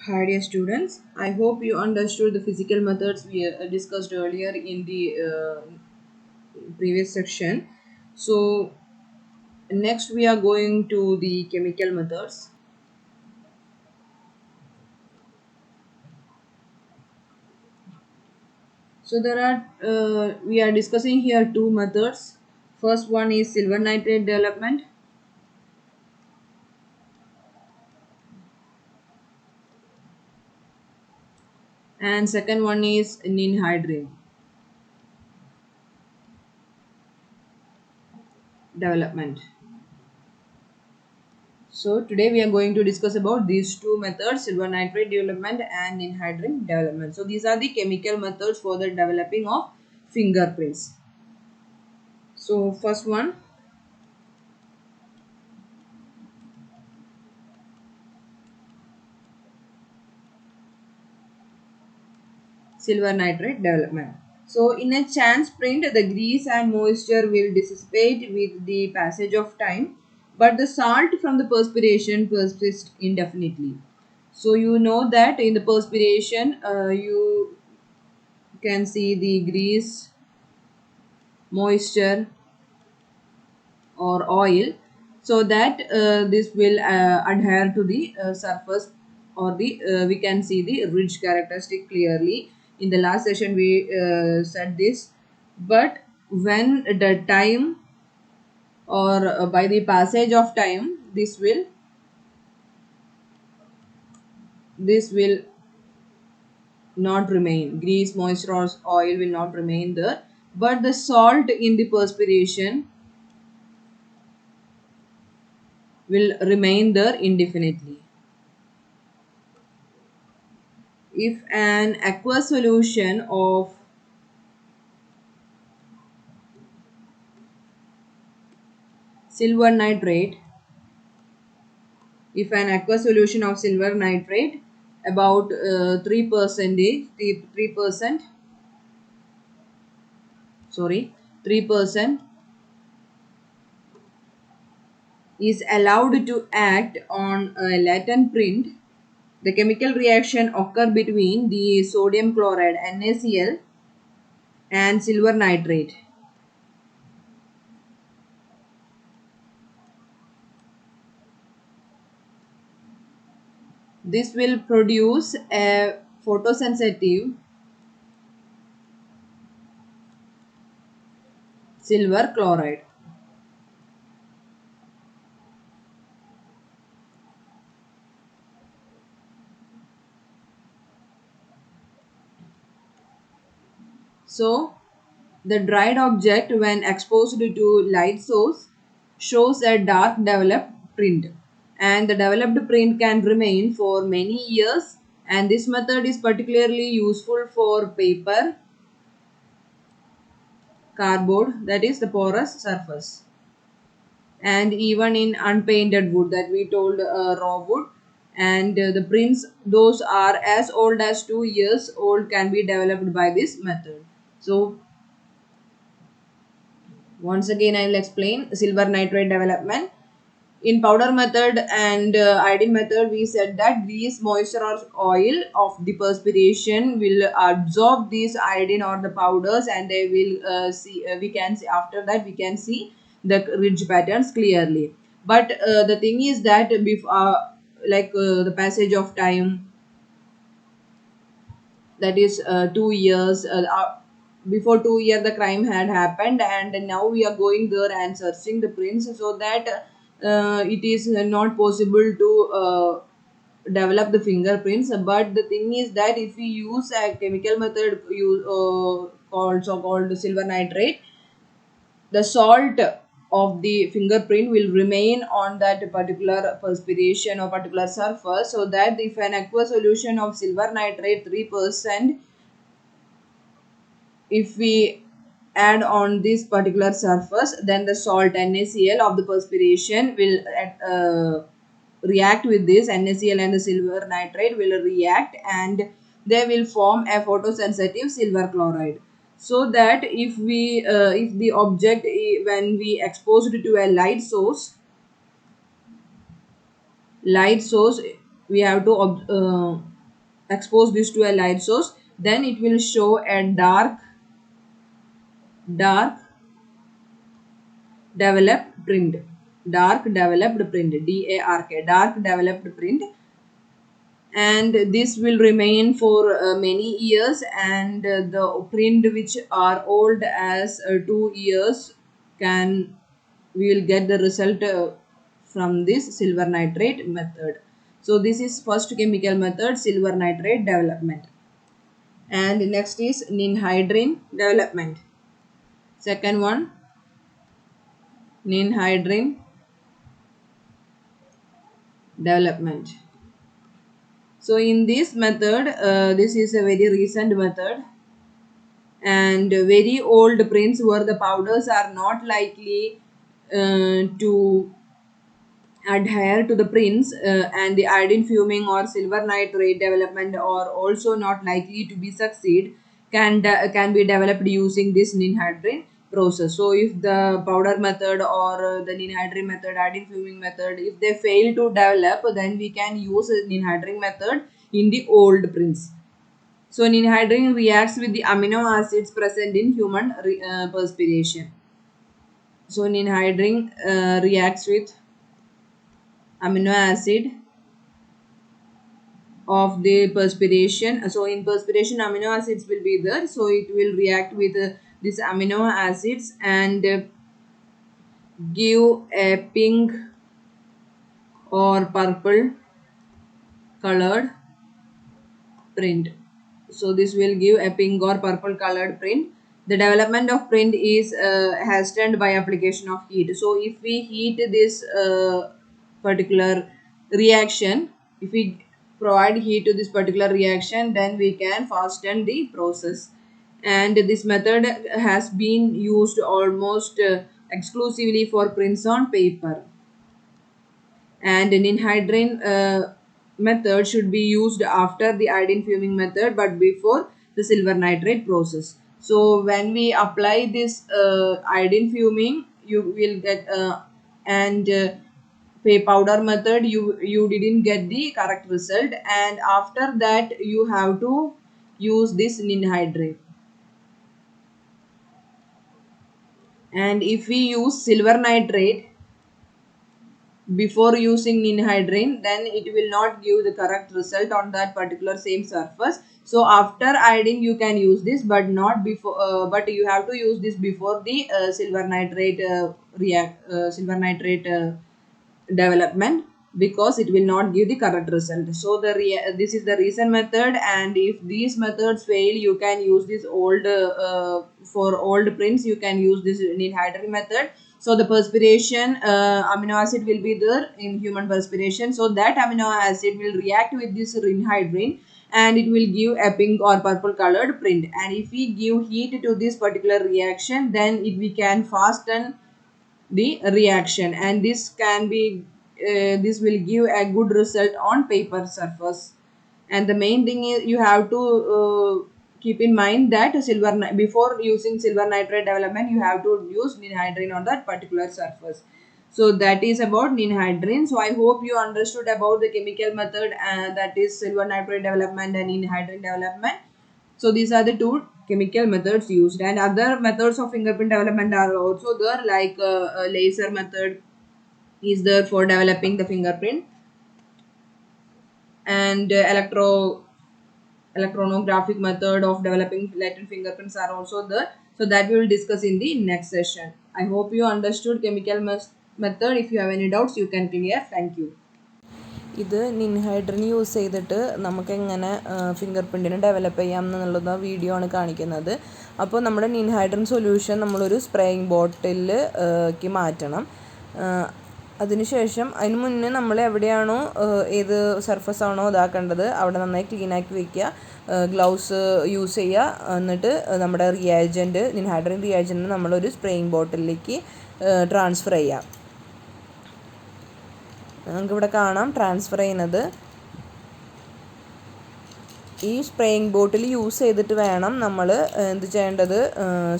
Hi dear students, I hope you understood the physical methods we discussed earlier in the previous section. So next we are going to the chemical methods. So there are we are discussing here two methods. First one is silver nitrate development and second one is ninhydrin development. So today we are going to discuss about these two methods, silver nitrate development and ninhydrin development. So these are the chemical methods for the developing of fingerprints. So first one, silver nitrate development. So in a chance print, the grease and moisture will dissipate with the passage of time, but the salt from the perspiration persists indefinitely. So you know that in the perspiration, you can see the grease, moisture, or oil, so that this will adhere to the surface, or the we can see the ridge characteristic clearly. In the last session we said this, but when the time, or by the passage of time, this will not remain, grease, moisture, or oil will not remain there, but the salt in the perspiration will remain there indefinitely. If an aqueous solution of silver nitrate, if an aqueous solution of silver nitrate about 3% sorry 3% is allowed to act on a latent print, the chemical reaction occur between the sodium chloride NaCl and silver nitrate. This will produce a photosensitive silver chloride. So the dried object, when exposed to light source, shows a dark developed print, and the developed print can remain for many years, and this method is particularly useful for paper, cardboard, that is the porous surface, and even in unpainted wood, that we told raw wood, and the prints those are as old as 2 years old can be developed by this method. So once again, I will explain silver nitrate development. In powder method and iodine method, we said that grease, moisture, or oil of the perspiration will absorb these iodine or the powders, and they will see. We can see after that we can see the ridge patterns clearly. But the thing is that before, the passage of time, that is 2 years before 2 years the crime had happened, and now we are going there and searching the prints, so that it is not possible to develop the fingerprints. But the thing is that if we use a chemical method, called so called silver nitrate, the salt of the fingerprint will remain on that particular perspiration or particular surface, so that if an aqueous solution of silver nitrate 3%, if we add on this particular surface, then the salt NaCl of the perspiration will react with this NaCl, and the silver nitrate will react, and they will form a photosensitive silver chloride. So that if the object, when we expose it to a light source, we have to expose this to a light source, then it will show a dark developed print. Dark developed print, DARK, dark developed print. And this will remain for many years, and the print which are old as 2 years can we will get the result from this silver nitrate method. So this is first chemical method, silver nitrate development. And next is ninhydrin development. Second one, ninhydrin development. So in this method, this is a very recent method, and very old prints where the powders are not likely to adhere to the prints, and the iodine fuming or silver nitrate development are also not likely to be succeed, can be developed using this ninhydrin process. So if the powder method or the ninhydrin method, iodine fuming method, if they fail to develop, then we can use a ninhydrin method in the old prints. So ninhydrin reacts with the amino acids present in human perspiration. So ninhydrin reacts with amino acid of the perspiration. So in perspiration amino acids will be there, so it will react with these amino acids and give a pink or purple colored print. So this will give a pink or purple colored print. The development of print is hastened by application of heat. So if we heat this particular reaction, if we provide heat to this particular reaction, then we can fasten the process. And this method has been used almost exclusively for prints on paper. And ninhydrin method should be used after the iodine fuming method but before the silver nitrate process. So when we apply this iodine fuming, you will get and powder method, you didn't get the correct result, and after that you have to use this ninhydrin. And if we use silver nitrate before using ninhydrin, then it will not give the correct result on that particular same surface. So after iodine you can use this, but not before, but you have to use this before the silver nitrate silver nitrate development, because it will not give the correct result. So this is the recent method, and if these methods fail, you can use this old for old prints you can use this ninhydrin method. So the perspiration amino acid will be there in human perspiration, so that amino acid will react with this ninhydrin and it will give a pink or purple colored print. And if we give heat to this particular reaction, then we can fasten the reaction, and this can be this will give a good result on paper surface. And the main thing is you have to keep in mind that before using silver nitrate development, you have to use ninhydrin on that particular surface. So that is about ninhydrin. So I hope you understood about the chemical method, that is silver nitrate development and ninhydrin development. So these are the two chemical methods used, and other methods of fingerprint development are also there, like a laser method is there for developing the fingerprint, and electronographic method of developing latent fingerprints are also there. So that we will discuss in the next session. I hope you understood chemical method. If you have any doubts, you can clear. Thank you. ഇത് നിൻഹൈഡ്രൻ use ചെയ്തിട്ട് നമുക്കെങ്ങനെ finger പ്രിൻറ്റിന് develop ചെയ്യാം എന്നുള്ളത് video ആണ് കാണിക്കുന്നത്. അപ്പോൾ നമ്മുടെ നിൻഹൈഡ്രൻ solution നമ്മളൊരു സ്പ്രേയിങ് ബോട്ടിലേക്ക് മാറ്റണം. അതിനുശേഷം അതിന് മുന്നേ നമ്മൾ എവിടെയാണോ ഏത് സർഫസ് ആണോ ഇതാക്കേണ്ടത് അവിടെ നന്നായി ക്ലീനാക്കി വയ്ക്കുക, ഗ്ലൗസ് യൂസ് ചെയ്യുക. എന്നിട്ട് നമ്മുടെ റിയാജൻറ്റ് നിൻഹൈഡ്രൻ റിയാജൻറ്റ് നമ്മളൊരു സ്പ്രേയിങ് ബോട്ടിലേക്ക് ട്രാൻസ്ഫർ ചെയ്യാം. നമുക്കിവിടെ കാണാം ട്രാൻസ്ഫർ ചെയ്യുന്നത്. ഈ സ്പ്രേയിങ് ബോട്ടിൽ യൂസ് ചെയ്തിട്ട് വേണം നമ്മൾ എന്ത് ചെയ്യേണ്ടത്,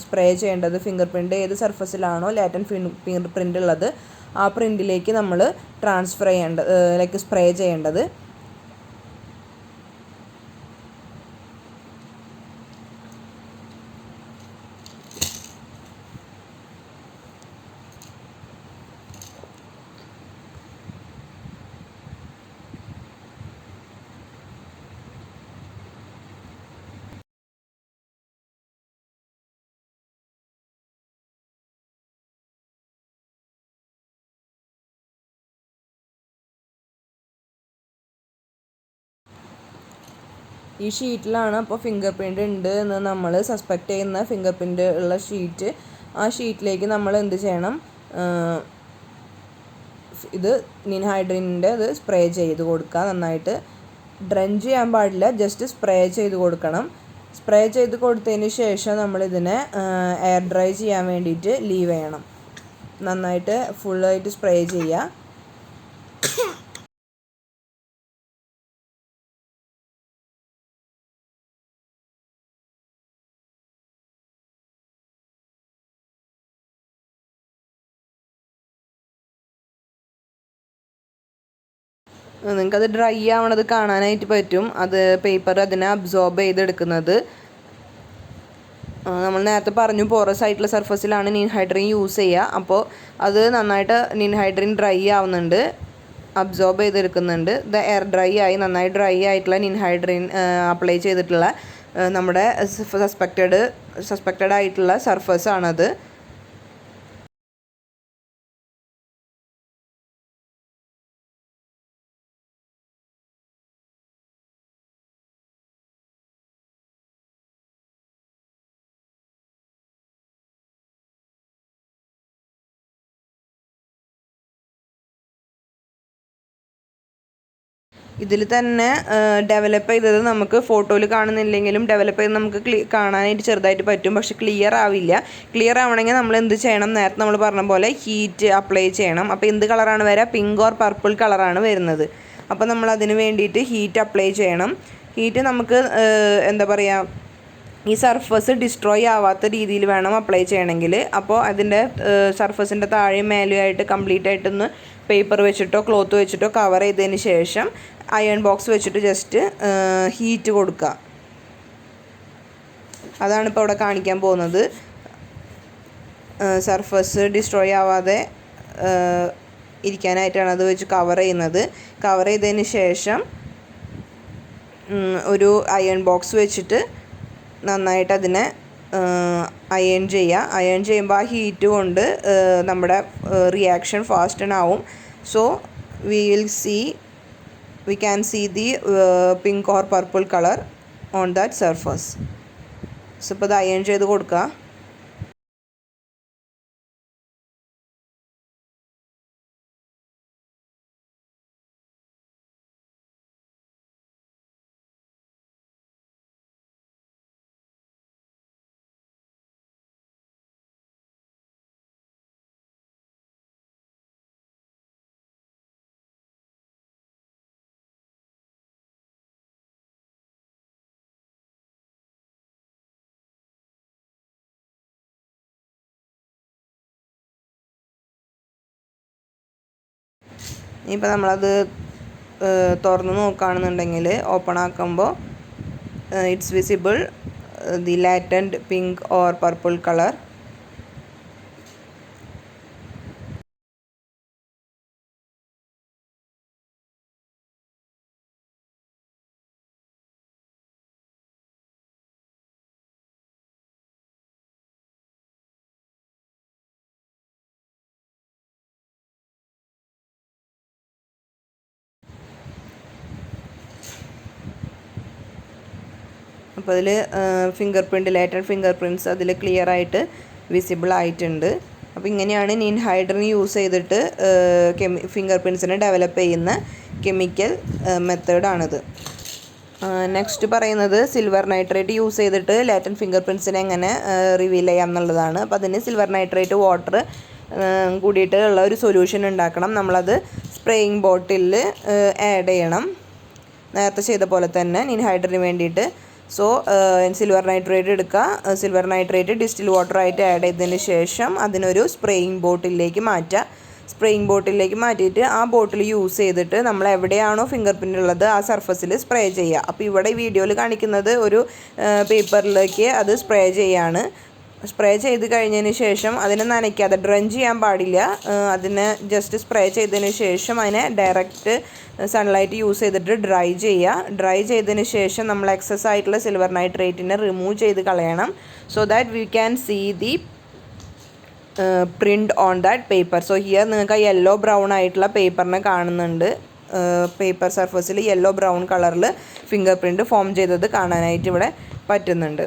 സ്പ്രേ ചെയ്യേണ്ടത്. ഫിംഗർ പ്രിൻ്റ് ഏത് സർഫസിലാണോ ലാറ്റൻ ഫിംഗർ പ്രിൻ്റ് ഉള്ളത് ആ പ്രിൻറ്റിലേക്ക് നമ്മൾ ട്രാൻസ്ഫർ ചെയ്യേണ്ടത്, ലൈക്ക് സ്പ്രേ ചെയ്യേണ്ടത്. ഈ ഷീറ്റിലാണ് അപ്പോൾ ഫിംഗർ പ്രിൻ്റ് ഉണ്ട് എന്ന് നമ്മൾ സസ്പെക്റ്റ് ചെയ്യുന്ന ഫിംഗർ പ്രിൻ്റ് ഉള്ള ഷീറ്റ്. ആ ഷീറ്റിലേക്ക് നമ്മൾ എന്ത് ചെയ്യണം, ഇത് നിൻഹൈഡ്രിൻ്റെ ഇത് സ്പ്രേ ചെയ്ത് കൊടുക്കുക. നന്നായിട്ട് ഡ്രഞ്ച് ചെയ്യാൻ പാടില്ല, ജസ്റ്റ് സ്പ്രേ ചെയ്ത് കൊടുക്കണം. സ്പ്രേ ചെയ്ത് കൊടുത്തതിന് ശേഷം നമ്മളിതിനെ എയർ ഡ്രൈ ചെയ്യാൻ വേണ്ടിയിട്ട് ലീവ് ചെയ്യണം. നന്നായിട്ട് ഫുള്ളായിട്ട് സ്പ്രേ ചെയ്യുക. നിങ്ങൾക്കത് ഡ്രൈ ആവണത് കാണാനായിട്ട് പറ്റും, അത് പേപ്പർ അതിനെ അബ്സോർബ് ചെയ്തെടുക്കുന്നത്. നമ്മൾ നേരത്തെ പറഞ്ഞു പോറസ് ആയിട്ടുള്ള സർഫസിലാണ് നിൻഹൈഡ്രിൻ യൂസ് ചെയ്യുക. അപ്പോൾ അത് നന്നായിട്ട് നിൻഹൈഡ്രിൻ ഡ്രൈ ആവുന്നുണ്ട്, അബ്സോർബ് ചെയ്തെടുക്കുന്നുണ്ട്. ഇത് എയർ ഡ്രൈ ആയി, നന്നായി ഡ്രൈ ആയിട്ടുള്ള നിൻഹൈഡ്രിൻ അപ്ലൈ ചെയ്തിട്ടുള്ള നമ്മുടെ സസ്പെക്റ്റഡ് ആയിട്ടുള്ള സർഫസ് ആണത്. ഇതിൽ തന്നെ ഡെവലപ്പ് ചെയ്തത് നമുക്ക് ഫോട്ടോയിൽ കാണുന്നില്ലെങ്കിലും ഡെവലപ്പ് ചെയ്ത് നമുക്ക് കാണാനായിട്ട് ചെറുതായിട്ട് പറ്റും, പക്ഷെ ക്ലിയർ ആവില്ല. ക്ലിയർ ആവണമെങ്കിൽ നമ്മൾ എന്ത് ചെയ്യണം, നേരത്തെ നമ്മൾ പറഞ്ഞ പോലെ ഹീറ്റ് അപ്ലൈ ചെയ്യണം. അപ്പോൾ എന്ത് കളറാണ് വരിക, പിങ്ക് ഓർ പർപ്പിൾ കളറാണ് വരുന്നത്. അപ്പോൾ നമ്മൾ അതിന് വേണ്ടിയിട്ട് ഹീറ്റ് അപ്ലൈ ചെയ്യണം. ഹീറ്റ് നമുക്ക് എന്താ പറയുക, ഈ സർഫസ് ഡിസ്ട്രോയ് ആവാത്ത രീതിയിൽ വേണം അപ്ലൈ ചെയ്യണമെങ്കിൽ. അപ്പോൾ അതിൻ്റെ സർഫസിൻ്റെ താഴെയും മേലെയായിട്ട് കംപ്ലീറ്റ് ആയിട്ടൊന്ന് പേപ്പർ വെച്ചിട്ടോ ക്ലോത്ത് വെച്ചിട്ടോ കവർ ചെയ്തതിന് ശേഷം അയൺ ബോക്സ് വെച്ചിട്ട് ജസ്റ്റ് ഹീറ്റ് കൊടുക്കുക. അതാണ് ഇപ്പോൾ ഇവിടെ കാണിക്കാൻ പോകുന്നത്. സർഫസ് ഡിസ്ട്രോയ് ആവാതെ ഇരിക്കാനായിട്ടാണ് അത് വെച്ച് കവർ ചെയ്യുന്നത്. കവർ ചെയ്തതിന് ശേഷം ഒരു അയൺ ബോക്സ് വെച്ചിട്ട് നന്നായിട്ട് അതിനെ അയൺ ചെയ്യുക. അയൺ ചെയ്യുമ്പോൾ ആ ഹീറ്റ് കൊണ്ട് നമ്മുടെ റിയാക്ഷൻ ഫാസ്റ്റനാവും. So we can see the pink or purple color on that surface. So ഇപ്പോൾ ഇത് അയൺ ചെയ്ത് കൊടുക്കുക. ഇപ്പോൾ നമ്മളത് തുറന്ന് നോക്കുകയാണെന്നുണ്ടെങ്കിൽ ഓപ്പൺ ആക്കുമ്പോൾ it's visible the latent pink or purple colour. അപ്പോൾ അതിൽ ലാറ്റൻറ്റ് ഫിംഗർ പ്രിൻറ്റ്സ് അതിൽ ക്ലിയർ ആയിട്ട് വിസിബിൾ ആയിട്ടുണ്ട്. അപ്പോൾ ഇങ്ങനെയാണ് നിൻഹൈഡ്രിൻ യൂസ് ചെയ്തിട്ട് ഫിംഗർ പ്രിൻറ്റ്സിനെ ഡെവലപ്പ് ചെയ്യുന്ന കെമിക്കൽ മെത്തേഡാണിത്. നെക്സ്റ്റ് പറയുന്നത് സിൽവർ നൈട്രേറ്റ് യൂസ് ചെയ്തിട്ട് ലാറ്റൻറ്റ് ഫിംഗർ പ്രിൻറ്റ്സിനെ എങ്ങനെ റിവീൽ ചെയ്യാം എന്നുള്ളതാണ്. അപ്പോൾ അതിന് സിൽവർ നൈട്രേറ്റ് വാട്ടർ കൂടിയിട്ട് ഉള്ള ഒരു സൊല്യൂഷൻ ഉണ്ടാക്കണം. നമ്മളത് സ്പ്രേയിങ് ബോട്ടിലിൽ ആഡ് ചെയ്യണം, നേരത്തെ ചെയ്ത പോലെ തന്നെ നിൻഹൈഡ്രിന് വേണ്ടിയിട്ട്. സോ സിൽവർ നൈട്രേറ്റ് എടുക്കുക, സിൽവർ നൈട്രേറ്റ് ഡിസ്റ്റിൽ വാട്ടർ ആയിട്ട് ആഡ് ചെയ്തതിന് ശേഷം അതിനൊരു സ്പ്രേയിങ് ബോട്ടിലേക്ക് മാറ്റുക. സ്പ്രേയിങ് ബോട്ടിലേക്ക് മാറ്റിയിട്ട് ആ ബോട്ടിൽ യൂസ് ചെയ്തിട്ട് നമ്മൾ എവിടെയാണോ ഫിംഗർ പ്രിൻ്റ് ഉള്ളത് ആ സർഫസിൽ സ്പ്രേ ചെയ്യുക. അപ്പോൾ ഇവിടെ വീഡിയോയിൽ കാണിക്കുന്നത് ഒരു പേപ്പറിലേക്ക് അത് സ്പ്രേ ചെയ്യാണ്. സ്പ്രേ ചെയ്ത് കഴിഞ്ഞതിന് ശേഷം അതിനെ നനയ്ക്കാതെ ഡ്രഞ്ച് ചെയ്യാൻ പാടില്ല. അതിനെ ജസ്റ്റ് സ്പ്രേ ചെയ്തതിന് ശേഷം അതിനെ ഡയറക്റ്റ് സൺലൈറ്റ് യൂസ് ചെയ്തിട്ട് ഡ്രൈ ചെയ്യുക. ഡ്രൈ ചെയ്തതിന് ശേഷം നമ്മൾ എക്സസ് ആയിട്ടുള്ള സിൽവർ നൈട്രേറ്റിനെ റിമൂവ് ചെയ്ത് കളയണം. So that we can see the print on that paper. So here നിങ്ങൾക്ക് യെല്ലോ ബ്രൗൺ ആയിട്ടുള്ള പേപ്പറിനെ കാണുന്നുണ്ട്. പേപ്പർ സർഫസിൽ യെല്ലോ ബ്രൗൺ കളറിൽ ഫിംഗർ പ്രിൻറ്റ് ഫോം ചെയ്തത് കാണാനായിട്ട് ഇവിടെ പറ്റുന്നുണ്ട്.